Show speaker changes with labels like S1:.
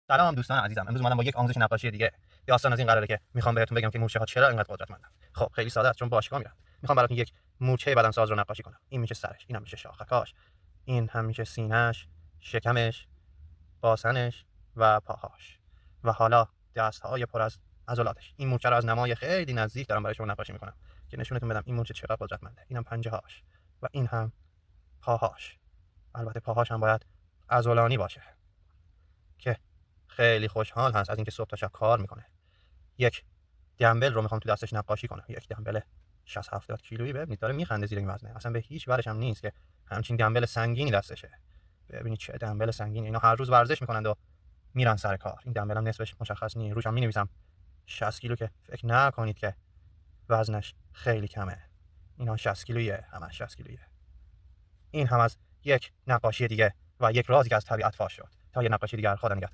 S1: سلام دوستان عزیزم. امروز اومدم با یک آموزش نقاشی دیگه. داستان از این قراره که میخوام بهتون بگم که مورچه‌ها چرا اینقدر قدرتمندن. خب خیلی ساده است، چون باشگاه میرم. میخوام براتون یک مورچه بدنساز رو نقاشی کنم. این میشه سرش، اینم میشه شاخکاش، این هم میشه سینه‌اش، شکمش، باسنش و پاهاش و حالا دست‌های پر از عضلاتش. این مورچه رو از نمای خیلی نزدیک دارم برای شما نقاشی میکنم که نشونتون بدم این مورچه چقدر قدرتمنده. اینم پنجه‌هاش و این هم پاهاش. البته پاهاش هم باید عضلانی باشه که خیلی خوشحال هست از اینکه صبح تا شب کار میکنه. یک دمبل رو میخوام تو دستش نقاشی کنم. یک دمبل 60 70 کیلویی. ببینید داره میخنده زیر این وزنه، اصلا به هیچ ورش هم نیست که همچین دمبل سنگینی دستشه. ببینید چه دمبل سنگینی. اینا هر روز ورزش میکنند و میرن سر کار. این دمبل هم نصفش مشخص نیست، روش هم مینویسم 60 کیلو که فکر نکنید که وزنش خیلی کمه. اینا 60 کیلویه، همه 60 کیلویه. این هم از یک نقاشی دیگه و یک رازی که از طبیعت فاش شد. تا یه نقاشی دیگه، خدا نگهدار.